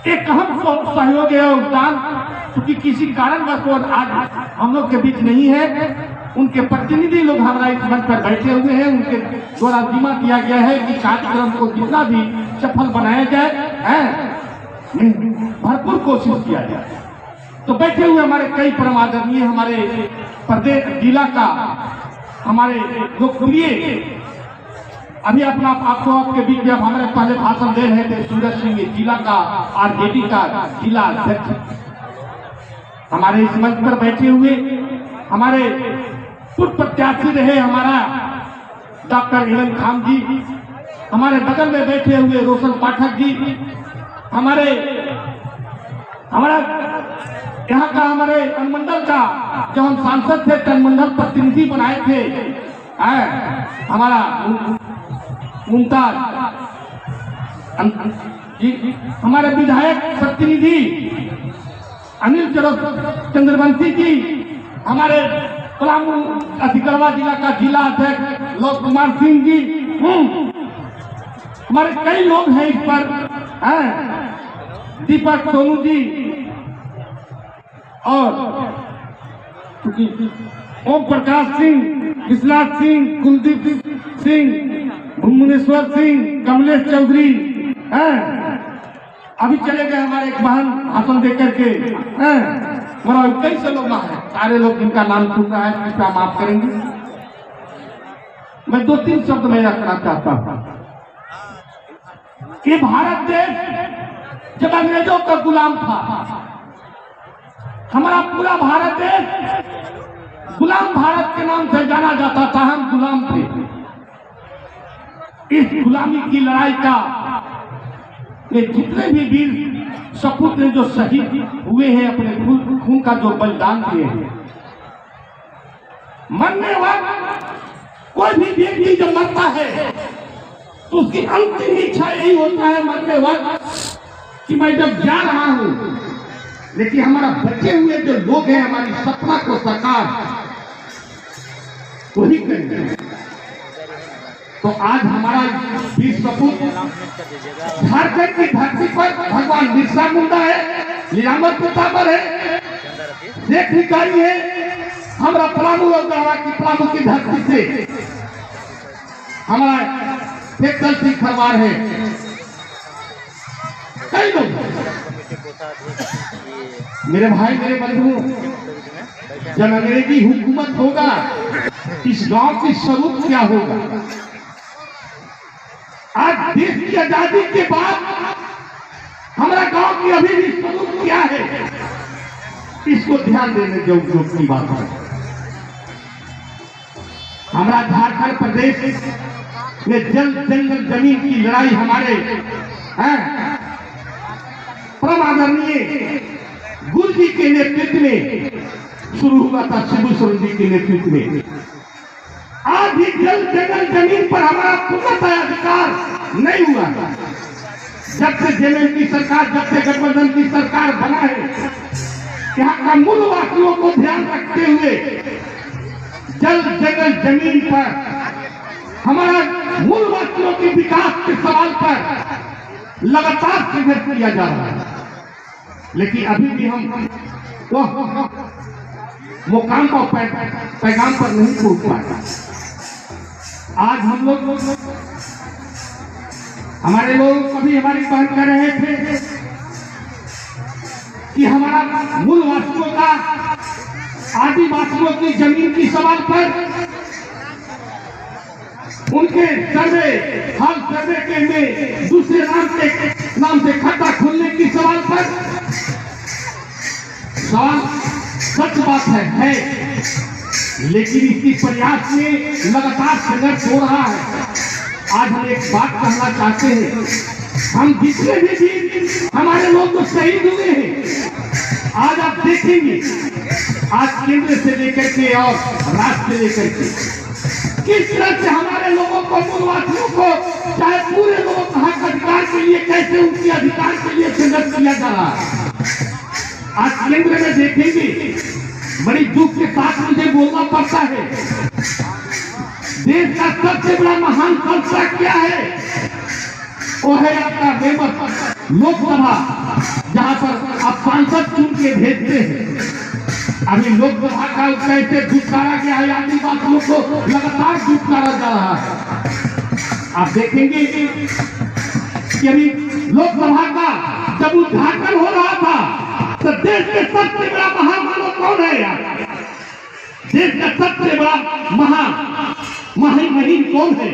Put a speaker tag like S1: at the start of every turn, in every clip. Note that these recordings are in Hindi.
S1: एक अहम सहयोग है योगदान, क्योंकि किसी कारणवश वो आज हम लोग के बीच नहीं है। उनके प्रतिनिधि लोग हमारा इस मंच पर बैठे हुए हैं। उनके द्वारा जिम्मा किया गया है कि कार्यक्रम को जितना भी सफल बनाया जाए, भरपूर कोशिश किया जाए। तो बैठे हुए हमारे कई परम आदरणीय हमारे प्रदेश जिला का हमारे लोकप्रिय अभी अपना आपको आपके बीच में हमारे पहले भाषण दे रहे थे सूरज सिंह, जिला का आरजेडी का जिला अध्यक्ष हमारे इस मंच पर बैठे हुए हमारे पूर्व प्रत्याशी रहे हमारा डॉक्टर इमरान खान जी, हमारे बगल में बैठे हुए रोशन पाठक जी, हमारा यहाँ का हमारे अनुमंडल का जब हम सांसद थे तनमंडल प्रतिनिधि बनाए थे हमारा मुमताज जी, हमारे विधायक प्रतिनिधि अनिल चंद्रवंशी जी, हमारे पलामू अधिकरवा जिला का जिला अध्यक्ष लोक कुमार सिंह जी, हमारे कई लोग हैं इस पर, दीपक सोनू जी और ओम प्रकाश सिंह, विश्वनाथ सिंह, कुलदीप सिंह, भुवनेश्वर सिंह, कमलेश चौधरी अभी चले गए हमारे एक बहन भाषण देकर के मगर कई से लोग हैं, सारे लोग जिनका नाम सुन रहा है कृपया माफ करेंगे। मैं 2-3 शब्द में रखना चाहता हूं कि भारत देश जब अंग्रेजों का गुलाम था, हमारा पूरा भारत देश गुलाम भारत के नाम से जाना जाता था। हम गुलाम थे। इस गुलामी की लड़ाई का जितने भी वीर सपूत ने जो शहीद हुए हैं, अपने खून का जो बलिदान दिए हैं, मरने वक्त कोई भी व्यक्ति जब मरता है तो उसकी अंतिम इच्छा यही होता है मरने वक्त कि मैं जब जा रहा हूं, लेकिन हमारा बचे हुए जो लोग हैं हमारी सपना को साकार वही करेंगे। तो आज हमारा वीर सपूत झारखंड की धरती पर भगवान बिरसा मुंडा है, लीलामत प्रतापर है, शेख भिखारी है, हमारा पलामू की धरती से हमारा शेख दल सिंह खरवार है, कई लोग। मेरे भाई मेरे बंधु, जब अंग्रेजी हुकूमत होगा इस गांव की स्वरूप क्या होगा? आज देश की आजादी के बाद हमारा गांव की अभी भी स्वरूप क्या है, इसको ध्यान देने की बात है। हमारा झारखंड प्रदेश में जल जंगल जमीन की लड़ाई हमारे परम आदरणीय गुरु जी के नेतृत्व में शुरू हुआ था, शिबू सोरेन जी के नेतृत्व में। आज भी जल जंगल जमीन पर हमारा पूर्णतः अधिकार नहीं हुआ। जब से जेएमएम की सरकार, जब से गठबंधन की सरकार बना है, यहाँ का मूल वासियों को ध्यान रखते हुए जल जंगल जमीन पर हमारा मूल वासियों के विकास के सवाल पर लगातार संघर्ष किया जा रहा है। लेकिन अभी भी हम वह मुकाम पर पैगाम पर नहीं पहुंच पाए। आज हम लोग हमारे लोग कभी हमारी बात कर रहे थे कि हमारा मूल वासियों का आदिवासियों की जमीन की सवाल पर उनके सर्वे हाल सर्वे के में दूसरे नाम से खाता खोलने की सवाल पर सवाल सच बात है, लेकिन इसकी प्रयास में लगातार संघर्ष हो रहा है। आज हम एक बात कहना चाहते हैं, हम जितने भी वीर हमारे लोग तो शहीद हुए हैं, आज आप देखेंगे आज केंद्र से लेकर के और राज्य से लेकर के किस तरह से हमारे लोगों को, मूलवासियों को, चाहे पूरे लोगों को हक अधिकार के लिए कैसे उनके अधिकार के लिए संघर्ष किया जा रहा है। आज केंद्र में देखेंगे, बड़ी दुख के साथ मुझे बोलना पड़ता है, देश का सबसे बड़ा महान संस्था क्या है? वो है आपका बेमत लोकसभा जहां पर आप सांसद चुन के भेजते हैं, अभी लोकसभा का कैसे दुष्कारा गया है, आदिवासियों को लगातार दुष्कारा जा रहा है। आप देखेंगे कि अभी लोकसभा का जब उद्घाटन हो रहा था तो देश के सबसे बड़ा महामानव कौन है यार? देश का सबसे बड़ा महामहिम कौन है?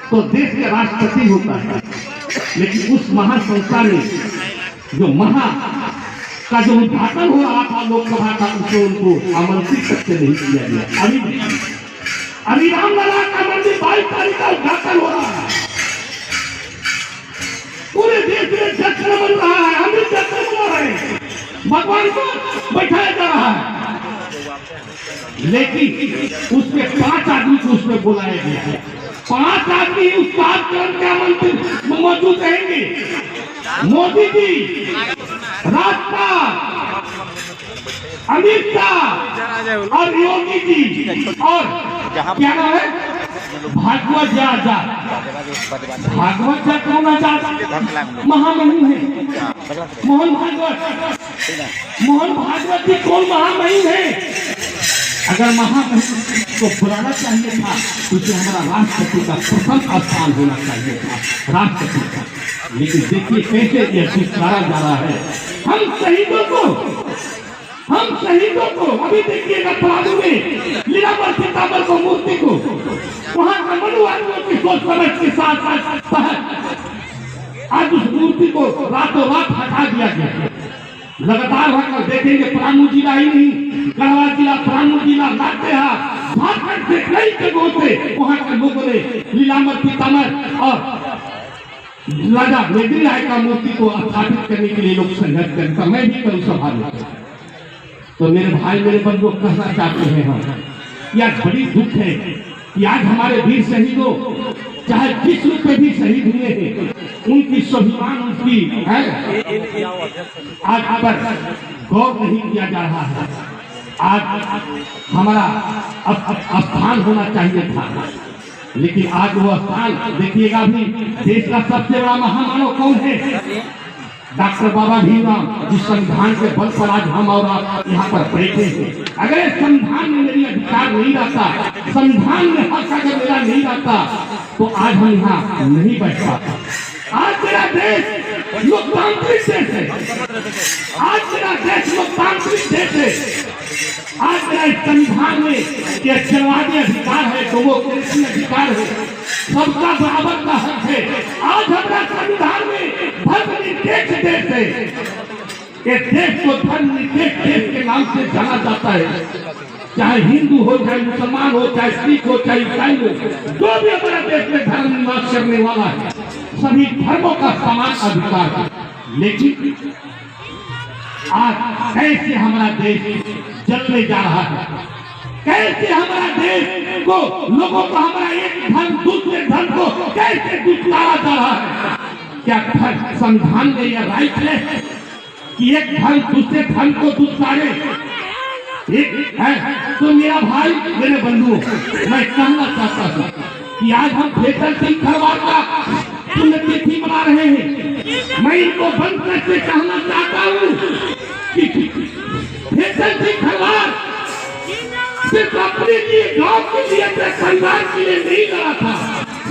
S1: तो देश के राष्ट्रपति होता है। लेकिन उस महासंस्था में जो का जो उद्घाटन हो रहा था लोकसभा का, उसको उनको आमंत्रित तक से नहीं किया गया। अभी रामलला का मंदिर 22 तारीख का उद्घाटन हो रहा है, पूरे देश में जश्न बन रहा है, हम भी जश्न मना रहे हैं, भगवान को बैठाया जा रहा है। लेकिन उसके 5 आदमी को उसमें बुलाया गया है। 5 आदमी उस कार्यक्रम के आमंत्रित मौजूद रहेंगे। मोदी जी, राजपाल, अमित शाह और योगी जी और क्या नाम है, भागवत जी आजाद। भागवत जी कौन आजाद? महामहिम है मोहन भागवत। मोहन भागवत जी कौन महामहिम है? अगर महामहिम को बुलाना चाहिए था तो हमारा राष्ट्रपति का प्रथम स्थान होना चाहिए था, राष्ट्रपति का। लेकिन देखिए कैसे यह स्वीकारा जा रहा है। हम शहीदों को अभी देखिएगा पलामू में लीलावर सीतावर को मूर्ति को वहां का मनुवादियों की सोच समझ के साथ आज उस मूर्ति को रातों रात हटा दिया गया। लगातार भर देखेंगे पलामू जिला ही नहीं, गढ़वा जिला, पलामू जिला, लातेहार, झारखंड से कई जगहों से वहां के लोगों ने लीलावर सीतावर और राजा मेदिनी राय का मूर्ति को स्थापित करने के लिए लोग संघर्ष करता। मैं भी करूँ सभा में। तो मेरे भाई मेरे बंधु कहना चाहते हैं हम, यह बड़ी दुख है कि आज हमारे वीर शहीदों चाहे जिस रूप में भी शहीद हुए हैं, उनकी स्वाभिमान उनकी है आज पर गौर नहीं किया जा रहा है। आज हमारा स्थान होना चाहिए था, लेकिन आज वो स्थान देखिएगा। भी देश का सबसे बड़ा महामानव कौन है? डॉक्टर बाबा भीमराव, जिस संविधान के बल पर आज हम और आप यहाँ पर बैठे हैं। अगर संविधान में मेरी अधिकार नहीं रहता, संविधान में हक अगर मेरा नहीं रहता, तो आज हम यहाँ नहीं बैठ पाते। आज मेरा देश लोकतांत्रिक देश है, आज मेरा देश लोकतांत्रिक देश है। आज मेरा संविधान में यह जनवादी अधिकार है, डेमोक्रेसी अधिकार है, सबका बराबर का हक है। आज हमारा संविधान में धर्मनिरपेक्ष देश है। ये देश को धर्मनिरपेक्ष देश के नाम से जाना जाता है। चाहे हिंदू हो, चाहे मुसलमान हो, चाहे सिख हो, चाहे ईसाई हो, जो भी हमारा देश में धर्म निवास करने वाला है, सभी धर्मों का समान अधिकार है। लेकिन आज कैसे हमारा देश जलने जा रहा है, कैसे हमारा देश को लोगों को हमारा एक धर्म दूसरे धर्म को कैसे दुष्कारा जा रहा है। क्या संविधान में यह राइट है कि एक धर्म दूसरे धर्म को दुष्कारे? एक है तो मेरा भाई मेरे बंधु, मैं कहना चाहता हूँ कि आज हम फैसल सिंह खरवार का पुण्यतिथि मना रहे हैं। मैं इनको बंद करके कहना चाहता हूँ कि फैसल सिंह खरवार सिर्फ अपने लिए, गांव के लिए, अपने परिवार के लिए नहीं लड़ा था,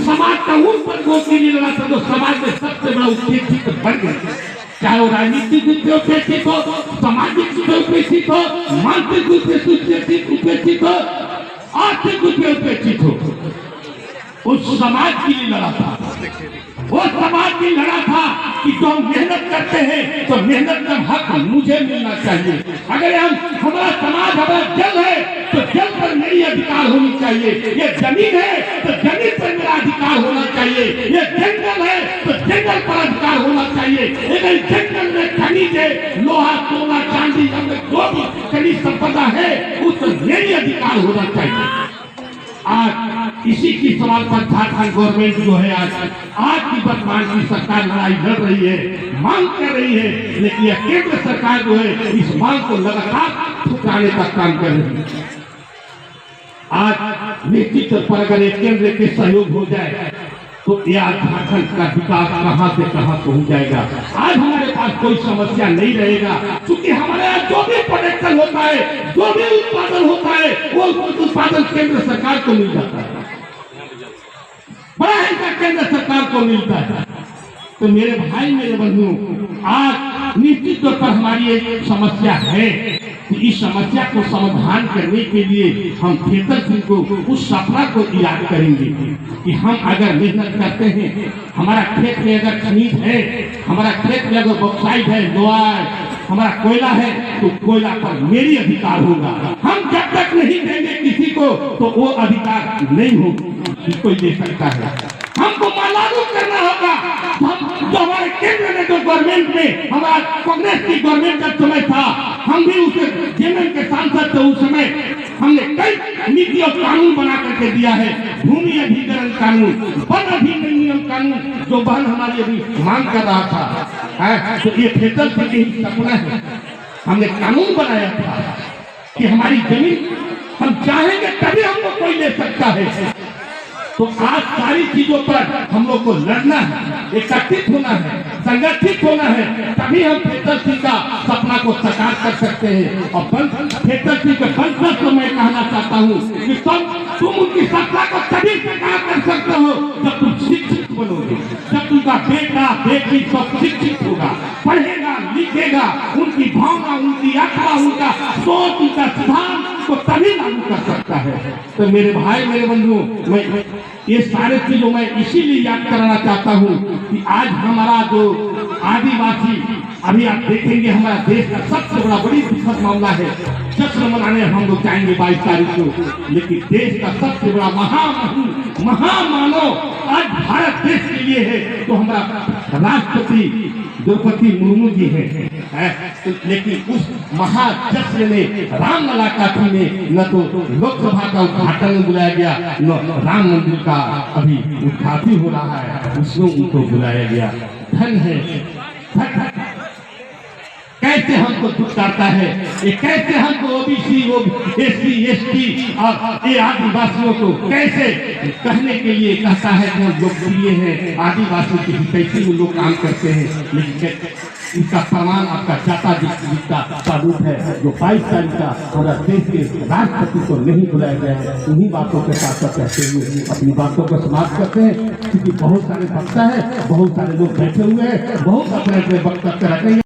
S1: समाज का उन वर्गों के लिए लड़ा था जो समाज में सबसे बड़ा उपेक्षित वर्ग है। चाहे वो राजनीतिक रूप से उपेक्षित हो, सामाजिक रूप से उपेक्षित हो, मानसिक रूप से उपेक्षित हो, आर्थिक रूप से उपेक्षित हो, उस समाज के लिए लड़ा था। वो समाज की लड़ा था कि जो हम मेहनत करते हैं तो मेहनत का हक मुझे मिलना चाहिए। अगर हमारा समाज हमारा जल है तो जल पर मेरी अधिकार होनी चाहिए। ये जमीन है तो जमीन पर मेरा अधिकार होना चाहिए। ये जंगल है तो जंगल पर अधिकार होना चाहिए। अगर जंगल में खनिज है, लोहा, सोना, चांदी, जो भी खनिज संपदा है, उस पर मेरी अधिकार होना चाहिए। आज इसी की सवाल पर झारखंड गवर्नमेंट जो है आज की वर्तमान की सरकार लड़ाई लड़ रही है, मांग कर रही है, लेकिन यह केंद्र सरकार जो है इस मांग को लगातार ठुकराने का काम कर रही है। आज निश्चित तौर पर अगर एक केंद्र के सहयोग हो जाए तो यह झारखंड का विकास कहां से कहां पहुंच जाएगा। आज हमारे पास कोई समस्या नहीं रहेगा, क्योंकि हमारे यहाँ जो भी प्रोडक्शन होता है, जो भी उत्पादन होता है, वो उत्पादन केंद्र सरकार को मिल जाता है, बड़ा हिस्सा केंद्र सरकार को मिलता है। तो मेरे भाई मेरे बंधु, आज निश्चित तौर पर हमारी एक समस्या है। इस समस्या को समाधान करने के लिए हम खेतर सिंह को उस सपना को याद करेंगे कि हम अगर मेहनत करते हैं, हमारा खेत में अगर खनिज है, हमारा खेत में अगर बॉक्साइट है, लोहा है, हमारा कोयला है, तो कोयला पर मेरी अधिकार होगा। हम जब तक नहीं देंगे किसी को, तो वो अधिकार नहीं होगा, कोई दे सकता है। हमको लागू करना होगा। हम जो हमारे केंद्र में जो गवर्नमेंट में हमारा कांग्रेस की गवर्नमेंट का समय था, हम भी उस जेएमएम के सांसद थे, उस समय हमने कई नीति और कानून बना करके दिया है। भूमि अधिग्रहण कानून, वन अधिनियम कानून, जो बहन हमारी अभी मांग कर रहा था, तो ये खेतर पर ही सपना है। हमने कानून बनाया था कि हमारी जमीन हम चाहेंगे तभी हमको कोई ले सकता है। तो आज सारी चीजों पर हम लोग को लड़ना है, एकत्रित होना है, संगठित होना है, तभी हम खेतर सिंह का सपना को साकार कर सकते हैं। और खेतर सिंह के वंशज को मैं कहना चाहता हूँ कि तुम उनकी सपना को तभी साकार कर सकते हो जब तुम शिक्षित बनोगे, जब तुमका बेटा बेटी सब शिक्षित होगा, पढ़ेगा लिखेगा, उनकी भावना, उनकी आत्मा, उनका सोच, उनका सिद्धांत को तभी लागू कर सकता है। तो मेरे भाई मेरे बंधु, मैं ये सारे चीजों में इसीलिए याद कराना चाहता हूँ कि आज हमारा जो आदिवासी, अभी आप देखेंगे हमारा देश का सबसे बड़ी दुखद मामला है। जश्न मनाने हम लोग जाएंगे 22 तारीख को, लेकिन देश का सबसे बड़ा महामानव आज भारत देश के लिए है, तो हमारा राष्ट्रपति द्रौपदी मुर्मू जी है। लेकिन उस महाजश्न में रामलला काठी में न तो लोकसभा का उद्घाटन बुलाया गया, न राम मंदिर का अभी उद्घाटन हो रहा है, उसमें उनको बुलाया गया। धन है, कैसे हमको दुख करता है, ये कैसे हमको ओबीसी, एससी, एसटी और ये आदिवासियों को कैसे कहने के लिए कहता है कि हम लोकप्रिय हैं, आदिवासी की कैसे वो लोग काम करते हैं। लेकिन इसका प्रमाण आपका जाता जिसका सबूत है, जो 22 तारीख का हमारा देश के राष्ट्रपति को नहीं बुलाया गया है। उन्हीं बातों के साथ कहते हुए अपनी बातों को समाप्त करते हैं, क्योंकि बहुत सारे वक्ता है, बहुत सारे लोग बैठे हुए हैं, बहुत अपने अपने वक्तव्य रखेंगे।